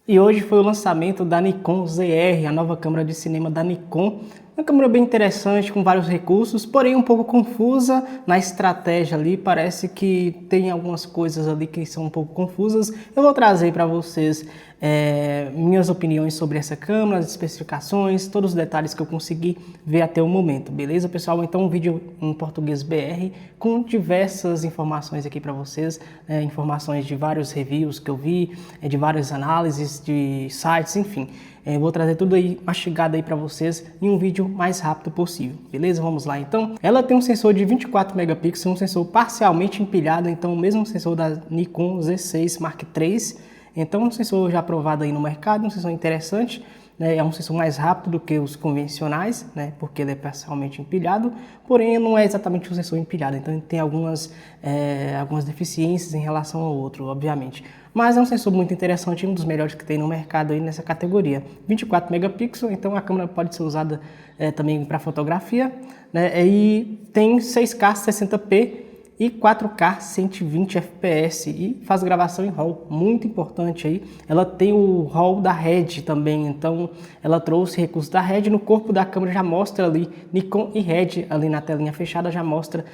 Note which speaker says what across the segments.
Speaker 1: E hoje foi o lançamento da Nikon ZR, a nova câmera de cinema da Nikon. Uma câmera bem interessante, com vários recursos, porém um pouco confusa na estratégia ali. Parece que tem algumas coisas ali que são um pouco confusas. Eu vou trazer para vocês minhas opiniões sobre essa câmera, as especificações, todos os detalhes que eu consegui ver até o momento, beleza, pessoal? Então um vídeo em português BR com diversas informações aqui para vocês, informações de vários reviews que eu vi, de várias análises de sites, enfim. Vou trazer tudo aí mastigado aí para vocês em um vídeo mais rápido possível, beleza? Vamos lá então. Ela tem um sensor de 24 megapixels, um sensor parcialmente empilhado, então o mesmo sensor da Nikon Z6 Mark III. Então um sensor já aprovado aí no mercado, um sensor interessante, né? É um sensor mais rápido do que os convencionais, né? Porque ele é parcialmente empilhado, porém não é exatamente um sensor empilhado, então ele tem algumas deficiências em relação ao outro, obviamente. Mas é um sensor muito interessante, um dos melhores que tem no mercado aí nessa categoria. 24 megapixels, então a câmera pode ser usada também para fotografia, né? E tem 6K 60p e 4K 120 fps e faz gravação em RAW, muito importante aí. Ela tem o RAW da Red também, então ela trouxe recursos da Red. No corpo da câmera já mostra ali Nikon e Red, ali na telinha fechada já mostra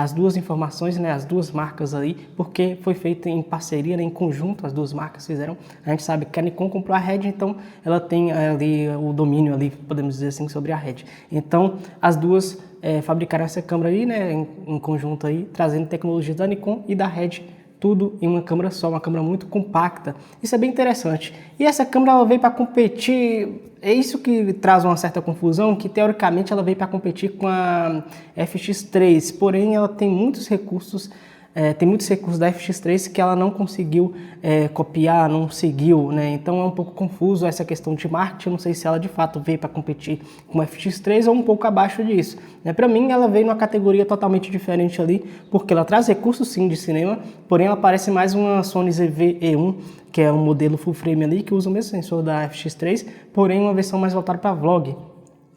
Speaker 1: as duas informações, né, as duas marcas ali, porque foi feito em parceria, né, em conjunto, as duas marcas fizeram. A gente sabe que a Nikon comprou a Red, então ela tem ali o domínio ali, podemos dizer assim, sobre a Red. Então as duas fabricaram essa câmera aí, né, em conjunto aí, trazendo tecnologias da Nikon e da Red, tudo em uma câmera só, uma câmera muito compacta. Isso é bem interessante. E essa câmera ela veio para competir, é isso que traz uma certa confusão, que teoricamente ela veio para competir com a FX3, porém ela tem muitos recursos. Tem muitos recursos da FX3 que ela não conseguiu copiar, não seguiu, né? Então é um pouco confuso essa questão de marketing. Eu não sei se ela de fato veio para competir com a FX3 ou um pouco abaixo disso, né? Para mim ela veio numa categoria totalmente diferente ali, porque ela traz recursos sim de cinema, porém ela parece mais uma Sony ZV-E1, que é um modelo full frame ali, que usa o mesmo sensor da FX3, porém uma versão mais voltada para vlog.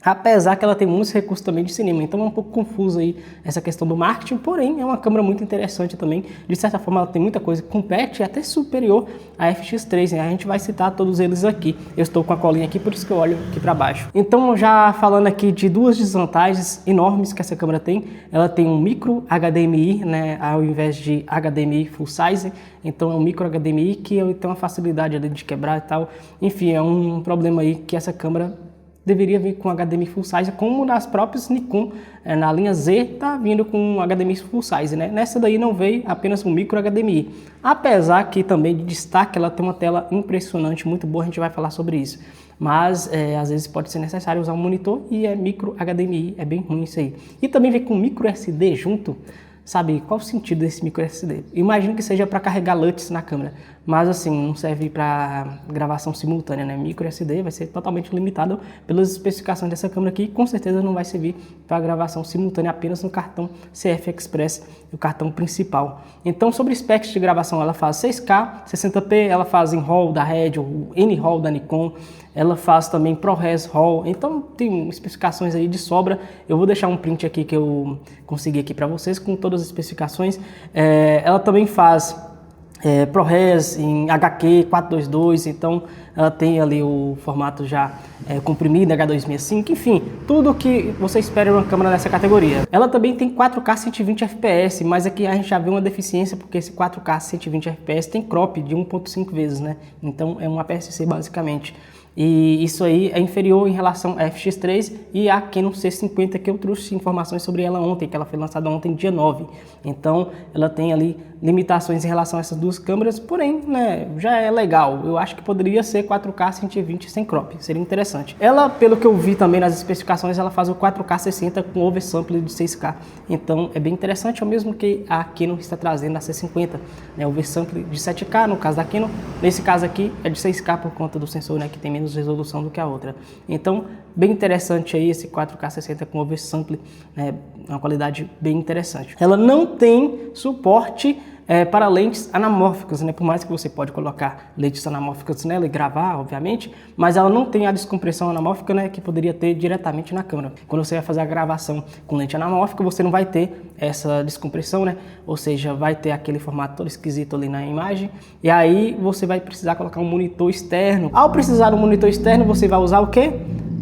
Speaker 1: Apesar que ela tem muitos recursos também de cinema, então é um pouco confuso aí essa questão do marketing, porém é uma câmera muito interessante também. De certa forma ela tem muita coisa que compete, até superior à FX3, né? A gente vai citar todos eles aqui. Eu estou com a colinha aqui, por isso que eu olho aqui para baixo. Então já falando aqui de duas desvantagens enormes que essa câmera tem, ela tem um micro HDMI, né, ao invés de HDMI full size, então é um micro HDMI que tem uma facilidade ali de quebrar e tal. Enfim, é um problema aí que essa câmera deveria vir com HDMI full size, como nas próprias Nikon, na linha Z tá vindo com HDMI full size, né? Nessa daí não veio, apenas um micro HDMI. Apesar que também de destaque ela tem uma tela impressionante, muito boa, a gente vai falar sobre isso. Mas às vezes pode ser necessário usar um monitor e é micro HDMI, é bem ruim isso aí. E também vem com micro SD junto. Sabe, qual o sentido desse micro SD? Imagino que seja para carregar LUTs na câmera, mas assim, não serve para gravação simultânea, né? Micro SD vai ser totalmente limitado pelas especificações dessa câmera aqui, com certeza não vai servir para gravação simultânea apenas no cartão CF Express, o cartão principal. Então, sobre specs de gravação, ela faz 6K, 60p, ela faz em RAW da Red, ou N-RAW da Nikon, ela faz também ProRes RAW, então tem especificações aí de sobra. Eu vou deixar um print aqui que eu consegui aqui para vocês com todas as especificações. Ela também faz ProRes em HQ 422, então ela tem ali o formato já comprimido, H265, enfim, tudo que você espera em uma câmera dessa categoria. Ela também tem 4K 120 fps, mas aqui a gente já vê uma deficiência, porque esse 4K 120 fps tem crop de 1.5 vezes, né? Então é um APS-C basicamente. E isso aí é inferior em relação à FX3 e à Canon C50, que eu trouxe informações sobre ela ontem, que ela foi lançada ontem, dia 9. Então, ela tem ali limitações em relação a essas duas câmeras, porém, né, já é legal. Eu acho que poderia ser 4K 120 sem crop, seria interessante. Ela, pelo que eu vi também nas especificações, ela faz o 4K 60 com oversample de 6K. Então, é bem interessante, é o mesmo que a Canon está trazendo na C50, né, oversample de 7K, no caso da Canon. Nesse caso aqui, é de 6K por conta do sensor, né, que tem menos resolução do que a outra. Então, bem interessante aí esse 4K 60 com oversample, né, uma qualidade bem interessante. Ela não tem suporte para lentes anamórficas, né? Por mais que você pode colocar lentes anamórficas nela e gravar, obviamente, mas ela não tem a descompressão anamórfica, né, que poderia ter diretamente na câmera. Quando você vai fazer a gravação com lente anamórfica, você não vai ter essa descompressão, né? Ou seja, vai ter aquele formato todo esquisito ali na imagem, e aí você vai precisar colocar um monitor externo. Ao precisar de um monitor externo, você vai usar o quê?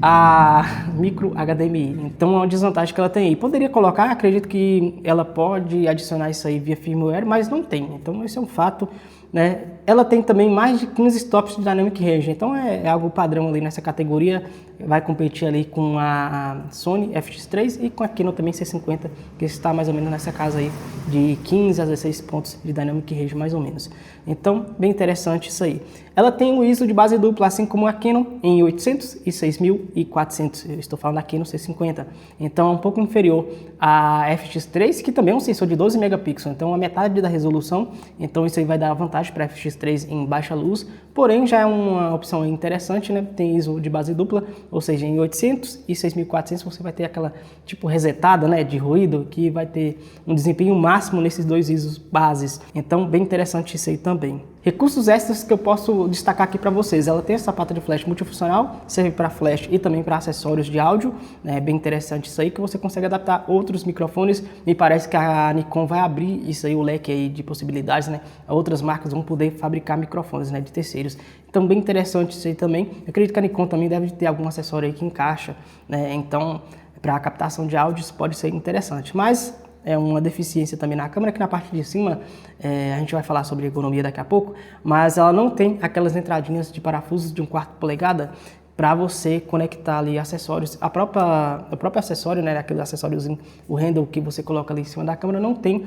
Speaker 1: A micro HDMI. Então é uma desvantagem que ela tem aí. Poderia colocar, acredito que ela pode adicionar isso aí via firmware, mas não tem. Então esse é um fato, né? Ela tem também mais de 15 stops de Dynamic Range, então é algo padrão ali nessa categoria. Vai competir ali com a Sony FX3 e com a Canon também C50, que está mais ou menos nessa casa aí de 15 a 16 pontos de Dynamic Range mais ou menos. Então, bem interessante isso aí. Ela tem o ISO de base dupla, assim como a Canon, em 800 e 6400. Eu estou falando da Canon C50. Então, é um pouco inferior à FX3, que também é um sensor de 12 megapixels. Então, a metade da resolução. Então, isso aí vai dar vantagem para a FX3 em baixa luz. Porém, já é uma opção interessante, né? Tem ISO de base dupla, ou seja, em 800 e 6400 você vai ter aquela tipo resetada, né, de ruído, que vai ter um desempenho máximo nesses dois ISOs bases. Então, bem interessante isso aí também. Recursos extras que eu posso destacar aqui para vocês. Ela tem essa pata de flash multifuncional, serve para flash e também para acessórios de áudio. É bem interessante isso aí, que você consegue adaptar outros microfones. Me parece que a Nikon vai abrir isso aí, o leque aí de possibilidades, né? Outras marcas vão poder fabricar microfones, né, de terceiros. Então, bem interessante isso aí também. Eu acredito que a Nikon também deve ter algum acessório aí que encaixa, né? Então, para a captação de áudios pode ser interessante. Mas é uma deficiência também na câmera, que na parte de cima, a gente vai falar sobre ergonomia daqui a pouco, mas ela não tem aquelas entradinhas de parafusos de 1/4 polegada para você conectar ali acessórios. O próprio acessório, né, aquele acessóriozinho, o handle que você coloca ali em cima da câmera não tem,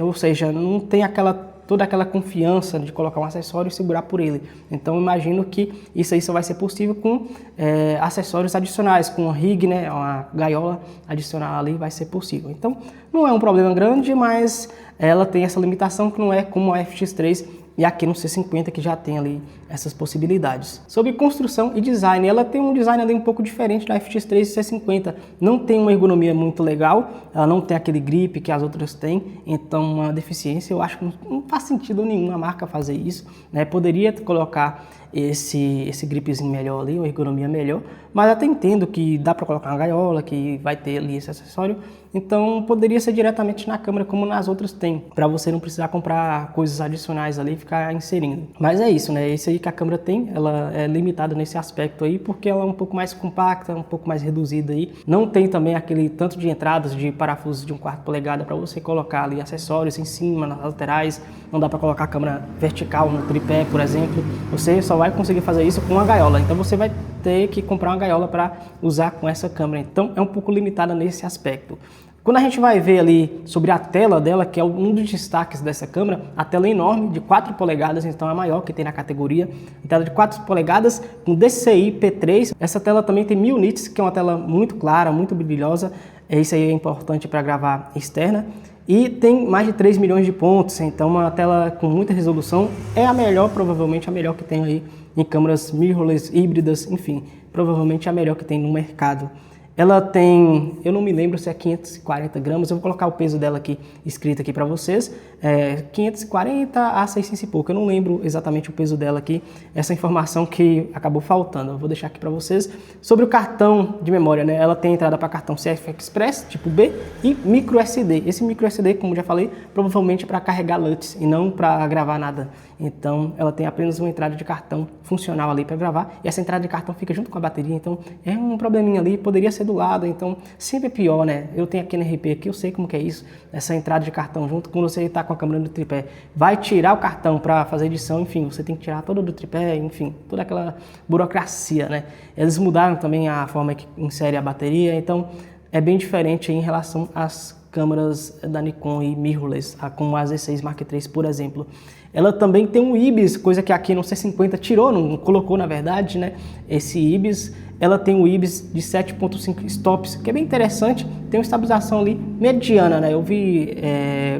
Speaker 1: ou seja, não tem toda aquela confiança de colocar um acessório e segurar por ele. Então, imagino que isso aí só vai ser possível com acessórios adicionais, com uma rig, né, uma gaiola adicional ali vai ser possível. Então, não é um problema grande, mas ela tem essa limitação que não é como a FX3 e aqui no C50, que já tem ali essas possibilidades. Sobre construção e design, ela tem um design ali um pouco diferente da FX3 e C50. Não tem uma ergonomia muito legal, ela não tem aquele grip que as outras têm, então uma deficiência. Eu acho que não faz sentido nenhum a marca fazer isso, né? Poderia colocar esse gripzinho melhor ali, uma ergonomia melhor, mas até entendo que dá para colocar uma gaiola, que vai ter ali esse acessório, então poderia ser diretamente na câmera como nas outras tem, para você não precisar comprar coisas adicionais ali e ficar inserindo. Mas é isso, né? Esse aí que a câmera tem, ela é limitada nesse aspecto aí, porque ela é um pouco mais compacta, um pouco mais reduzida aí. Não tem também aquele tanto de entradas de parafusos de 1/4 polegada para você colocar ali acessórios em cima, nas laterais. Não dá para colocar a câmera vertical no tripé, por exemplo. Você só vai conseguir fazer isso com uma gaiola. Então você vai ter que comprar uma gaiola para usar com essa câmera. Então é um pouco limitada nesse aspecto. Quando a gente vai ver ali sobre a tela dela, que é um dos destaques dessa câmera, a tela é enorme, de 4 polegadas, então é a maior que tem na categoria. A tela de 4 polegadas com DCI P3. Essa tela também tem 1000 nits, que é uma tela muito clara, muito brilhosa. Isso aí é importante para gravar externa. E tem mais de 3 milhões de pontos, então uma tela com muita resolução. É a melhor, provavelmente a melhor que tem aí em câmeras mirrorless, híbridas, enfim, provavelmente a melhor que tem no mercado. Ela tem, eu não me lembro se é 540 gramas, eu vou colocar o peso dela aqui, escrito aqui para vocês, 540 a 600 e pouco, eu não lembro exatamente o peso dela aqui, essa informação que acabou faltando, eu vou deixar aqui para vocês. Sobre o cartão de memória, né, ela tem entrada para cartão CF Express, tipo B, e micro SD. Esse micro SD, como já falei, provavelmente é para carregar LUTs e não para gravar nada. Então, ela tem apenas uma entrada de cartão funcional ali para gravar, e essa entrada de cartão fica junto com a bateria, então é um probleminha ali, poderia ser do lado, então sempre é pior, né? Eu tenho aqui na RP aqui, eu sei como que é isso, essa entrada de cartão junto, quando você está com a câmera no tripé, vai tirar o cartão para fazer edição, enfim, você tem que tirar todo do tripé, enfim, toda aquela burocracia, né? Eles mudaram também a forma que insere a bateria, então é bem diferente em relação às câmeras da Nikon e mirrorless, como a Z6 Mark III, por exemplo. Ela também tem um IBIS, coisa que aqui no C50 tirou, não colocou na verdade, né? Esse IBIS, ela tem o IBIS de 7.5 stops, que é bem interessante, tem uma estabilização ali mediana, né? Eu vi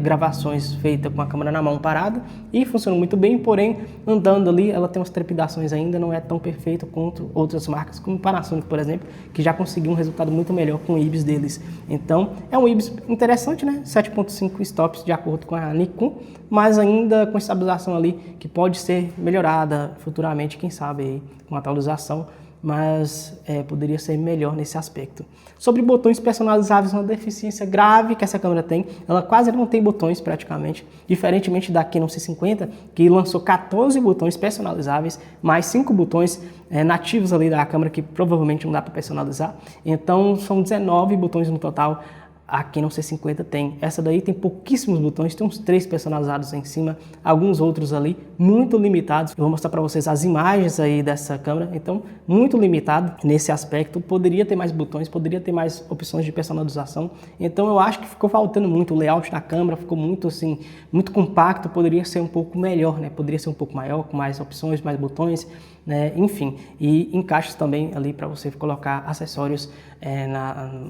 Speaker 1: gravações feitas com a câmera na mão parada e funcionou muito bem, porém andando ali ela tem umas trepidações ainda, não é tão perfeito quanto outras marcas, como Panasonic, por exemplo, que já conseguiu um resultado muito melhor com o IBIS deles. Então é um IBIS interessante, né? 7.5 stops de acordo com a Nikon, mas ainda com estabilização ali que pode ser melhorada futuramente, quem sabe aí, com atualização, mas poderia ser melhor nesse aspecto. Sobre botões personalizáveis, uma deficiência grave que essa câmera tem, ela quase não tem botões praticamente, diferentemente da Canon C50, que lançou 14 botões personalizáveis, mais 5 botões nativos ali da câmera que provavelmente não dá para personalizar, então são 19 botões no total. A Canon C50 tem. Essa daí tem pouquíssimos botões, tem uns 3 personalizados em cima, alguns outros ali muito limitados. Eu vou mostrar para vocês as imagens aí dessa câmera, então muito limitado nesse aspecto. Poderia ter mais botões, poderia ter mais opções de personalização. Então eu acho que ficou faltando muito o layout da câmera, ficou muito assim, muito compacto, poderia ser um pouco melhor, né? Poderia ser um pouco maior, com mais opções, mais botões, né? Enfim, e encaixes também ali para você colocar acessórios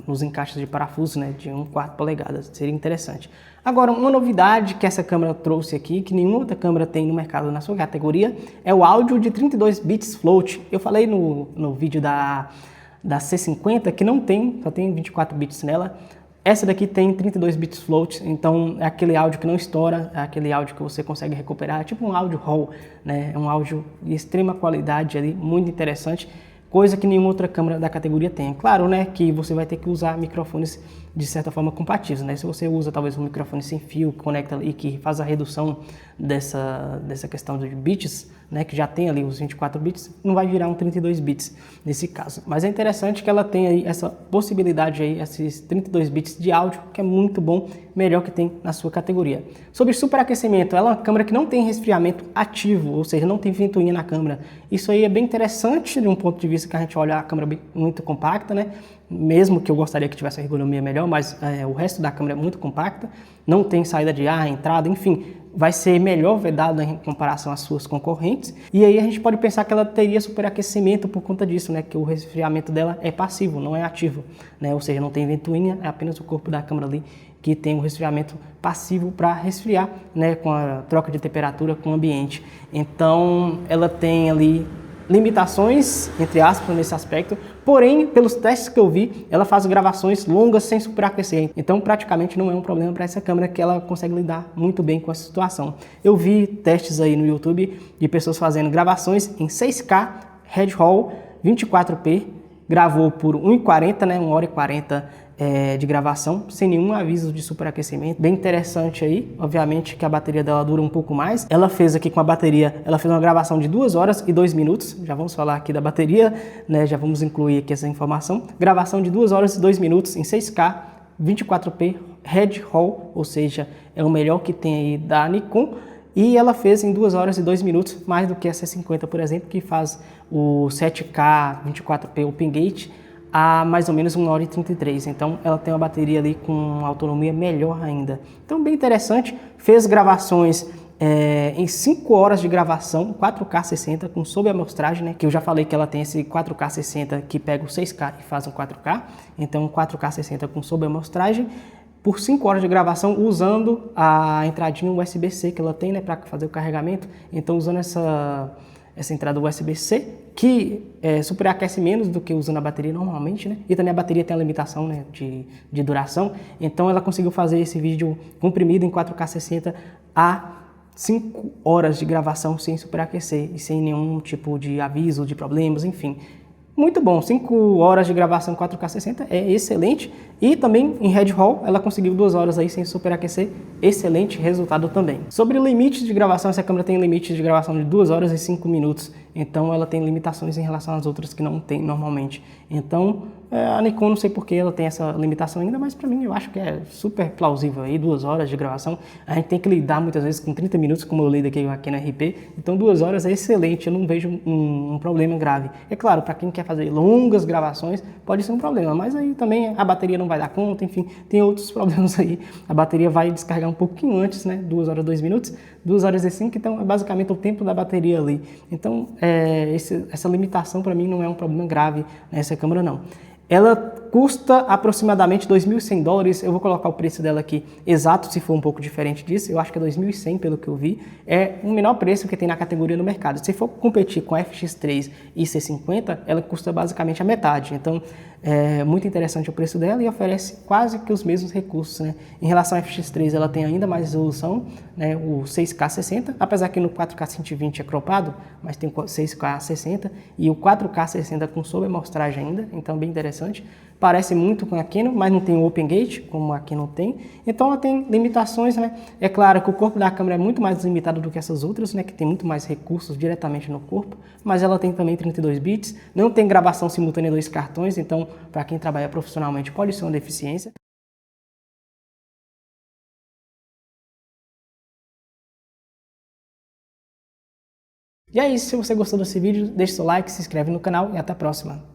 Speaker 1: nos encaixes de parafuso, né, de 1/4 polegada, seria interessante. Agora, uma novidade que essa câmera trouxe aqui, que nenhuma outra câmera tem no mercado na sua categoria, é o áudio de 32 bits float. Eu falei no vídeo da C50 que não tem, só tem 24 bits nela. Essa daqui tem 32 bits float, então é aquele áudio que não estoura, é aquele áudio que você consegue recuperar, é tipo um áudio RAW, né? É um áudio de extrema qualidade ali, muito interessante, coisa que nenhuma outra câmera da categoria tem. Claro, né, que você vai ter que usar microfones de certa forma compatíveis, né? Se você usa talvez um microfone sem fio, que conecta e que faz a redução dessa questão de bits, né, que já tem ali os 24 bits, não vai virar um 32 bits nesse caso. Mas é interessante que ela tem aí essa possibilidade aí, esses 32 bits de áudio, que é muito bom, melhor que tem na sua categoria. Sobre superaquecimento, ela é uma câmera que não tem resfriamento ativo, ou seja, não tem ventoinha na câmera. Isso aí é bem interessante de um ponto de vista que a gente olha a câmera muito compacta, né? Mesmo que eu gostaria que tivesse a ergonomia melhor, mas o resto da câmera é muito compacta, não tem saída de ar, entrada, enfim, vai ser melhor vedado em comparação às suas concorrentes. E aí a gente pode pensar que ela teria superaquecimento por conta disso, né? Que o resfriamento dela é passivo, não é ativo, né? Ou seja, não tem ventoinha, é apenas o corpo da câmera ali que tem um resfriamento passivo para resfriar, né? Com a troca de temperatura com o ambiente. Então ela tem ali limitações, entre aspas, nesse aspecto, porém, pelos testes que eu vi, ela faz gravações longas sem superaquecer, então praticamente não é um problema para essa câmera, que ela consegue lidar muito bem com essa situação. Eu vi testes aí no YouTube de pessoas fazendo gravações em 6K, Red RAW, 24p, gravou por 1h40, né, 1h40 de gravação, sem nenhum aviso de superaquecimento, bem interessante aí. Obviamente que a bateria dela dura um pouco mais. Ela fez aqui com a bateria, ela fez uma gravação de 2 horas e 2 minutos, já vamos falar aqui da bateria, né? Já vamos incluir aqui essa informação. Gravação de 2 horas e 2 minutos em 6K, 24p, Red RAW, ou seja, é o melhor que tem aí da Nikon. E ela fez em 2 horas e 2 minutos, mais do que a C50, por exemplo, que faz o 7K 24p Open Gate a mais ou menos 1h33, então ela tem uma bateria ali com uma autonomia melhor ainda. Então bem interessante, fez gravações em 5 horas de gravação, 4K 60 com subamostragem, né? Que eu já falei que ela tem esse 4K 60 que pega o 6K e faz um 4K, então 4K 60 com subamostragem, por 5 horas de gravação usando a entradinha USB-C que ela tem, né, para fazer o carregamento. Então usando essa entrada USB-C, que superaquece menos do que usando a bateria normalmente, né? E também a bateria tem a limitação, né, de duração. Então ela conseguiu fazer esse vídeo comprimido em 4K 60 a 5 horas de gravação sem superaquecer e sem nenhum tipo de aviso, de problemas, enfim. Muito bom, 5 horas de gravação 4K 60 é excelente. E também em Red RAW ela conseguiu 2 horas aí sem superaquecer, excelente resultado também. Sobre limites de gravação, essa câmera tem limite de gravação de 2 horas e 5 minutos. Então ela tem limitações em relação às outras que não tem normalmente. Então a Nikon, não sei porque ela tem essa limitação ainda, mas para mim eu acho que é super plausível aí, 2 horas de gravação. A gente tem que lidar muitas vezes com 30 minutos, como eu lido aqui no RP, então 2 horas é excelente, eu não vejo um problema grave. É claro, para quem quer fazer longas gravações, pode ser um problema, mas aí também a bateria não vai dar conta, enfim, tem outros problemas aí. A bateria vai descarregar um pouquinho antes, né, 2 horas, 2 minutos, 2 horas e 5, então é basicamente o tempo da bateria ali. Então, essa limitação para mim não é um problema grave nessa câmera não. Ela custa aproximadamente $2.100, eu vou colocar o preço dela aqui exato, se for um pouco diferente disso, eu acho que é 2.100 pelo que eu vi, é o menor preço que tem na categoria no mercado. Se for competir com a FX3 e C50, ela custa basicamente a metade, então é muito interessante o preço dela e oferece quase que os mesmos recursos, né? Em relação à FX3, ela tem ainda mais resolução, né? O 6K60, apesar que no 4K120 é cropado, mas tem 6K60 e o 4K60 com sobreamostragem ainda, então bem interessante. Parece muito com a Canon, mas não tem o Open Gate, como a Canon tem. Então ela tem limitações, né? É claro que o corpo da câmera é muito mais limitado do que essas outras, né? Que tem muito mais recursos diretamente no corpo, mas ela tem também 32 bits, não tem gravação simultânea em 2 cartões, então para quem trabalha profissionalmente pode ser uma deficiência. E é isso, se você gostou desse vídeo, deixe seu like, se inscreve no canal e até a próxima.